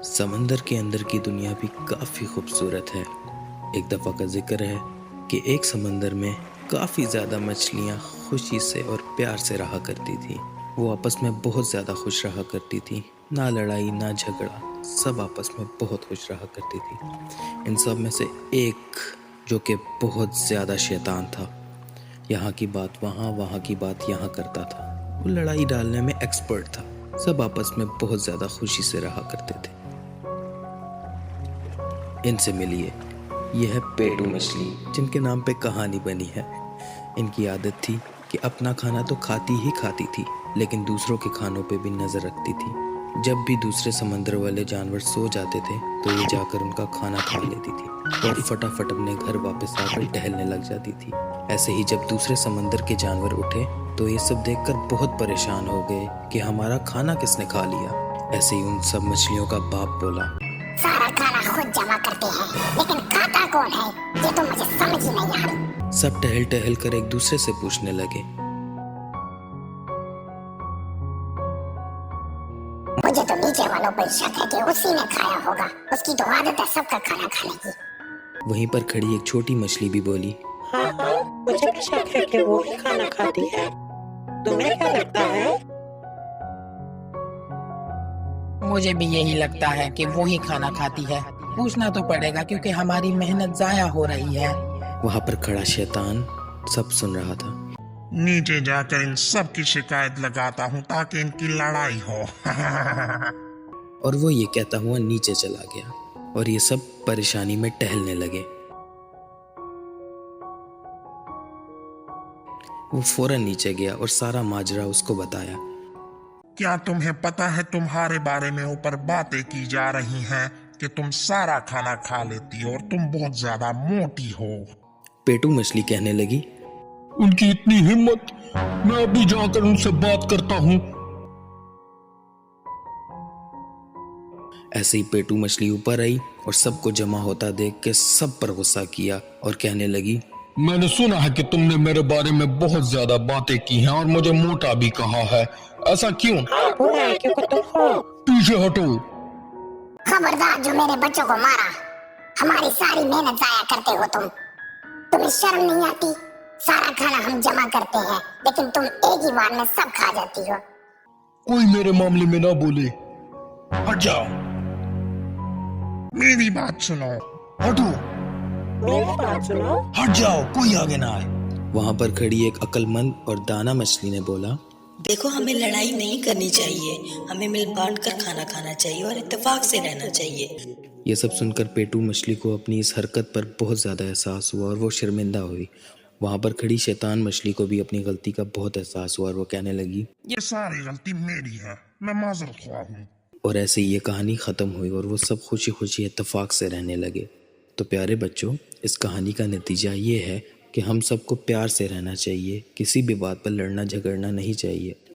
समंदर के अंदर की दुनिया भी काफ़ी खूबसूरत है। एक दफ़ा का ज़िक्र है कि एक समंदर में काफ़ी ज़्यादा मछलियाँ खुशी से और प्यार से रहा करती थी। वो आपस में बहुत ज़्यादा खुश रहा करती थी, ना लड़ाई ना झगड़ा, सब आपस में बहुत खुश रहा करती थी। इन सब में से एक जो कि बहुत ज़्यादा शैतान था, यहाँ की बात वहाँ, वहाँ की बात यहाँ करता था। वो लड़ाई डालने में एक्सपर्ट था। सब आपस में बहुत ज़्यादा खुशी से रहा करते थे। इनसे मिलिए, यह है पेटू मछली, जिनके नाम पे कहानी बनी है। इनकी आदत थी कि अपना खाना तो खाती ही खाती थी, लेकिन दूसरों के खानों पे भी नज़र रखती थी। जब भी दूसरे समंदर वाले जानवर सो जाते थे तो ये जाकर उनका खाना खा लेती थी और फटाफट अपने घर वापस आकर टहलने लग जाती थी। ऐसे ही जब दूसरे समंदर के जानवर उठे तो ये सब देखकर बहुत परेशान हो गए कि हमारा खाना किसने खा लिया। ऐसे ही उन सब मछलियों का बाप बोला, सारा खाना खुद जमा करते हैं, लेकिन खाता कौन है ये तो मुझे समझ ही नहीं आ रही। सब टहल टहल कर एक दूसरे से पूछने लगे। मुझे तो नीचे वालों पर शक है कि उसी ने खाया होगा, उसकी तो आदत है सबका खाना खाने की। वहीं पर खड़ी एक छोटी मछली भी बोली, हाँ, मुझे भी शक है कि वो ही खाना खाती है। तुम्हें क्या लगता है? मुझे भी यही लगता है कि वो ही खाना खाती है। पूछना तो पड़ेगा क्योंकि हमारी मेहनत जाया हो रही है। वहां पर खड़ा शैतान सब सुन रहा था। नीचे जाकर इन सब की शिकायत लगाता हूँ ताकि इनकी लड़ाई हो। और वो ये कहता हुआ नीचे चला गया और ये सब परेशानी में टहलने लगे। वो फौरन नीचे गया और सारा माजरा उसको बताया। क्या तुम्हें पता है तुम्हारे बारे में ऊपर बातें की जा रही हैं कि तुम सारा खाना खा लेती हो और तुम बहुत ज्यादा मोटी हो। पेटू मछली कहने लगी, उनकी इतनी हिम्मत, मैं अभी जाकर उनसे बात करता हूँ। ऐसे ही पेटू मछली ऊपर आई और सबको जमा होता देख के सब पर गुस्सा किया और कहने लगी, मैंने सुना है कि तुमने मेरे बारे में बहुत ज्यादा बातें की हैं और मुझे मोटा भी कहा है। ऐसा क्यों? बुरा है क्योंकि तुम हो। पीछे हटो। खबरदार जो मेरे बच्चों को मारा, हमारी सारी मेहनत जाया करते हो तुम। तुम्हें शर्म नहीं आती? सारा खाना हम जमा करते हैं, लेकिन तुम एक ही बार में सब खा जाती हो। कोई मेरे मामले में ना बोले। हट जाओ। मेरी बात सुनो। हटो। मेरी बात सुनो। हट जाओ, कोई आगे ना आए। वहां पर खड़ी एक अक्लमंद और दाना मछली ने बोला, देखो, हमें लड़ाई नहीं करनी चाहिए, हमें मिल बांट कर खाना खाना चाहिए और इत्तेफाक से रहना चाहिए। ये सब सुनकर पेटू मछली को अपनी इस हरकत पर बहुत ज़्यादा एहसास हुआ और वो शर्मिंदा हुई। वहाँ पर खड़ी शैतान मछली को भी अपनी गलती का बहुत एहसास हुआ और वो कहने लगी, ये सारी गलती मेरी है, मैं माजरत ख्वाह हूँ। और ऐसे ये कहानी ख़त्म हुई और वो सब खुशी खुशी इत्तेफाक से रहने लगे। तो प्यारे बच्चों, इस कहानी का नतीजा ये है कि हम सबको प्यार से रहना चाहिए, किसी भी बात पर लड़ना झगड़ना नहीं चाहिए।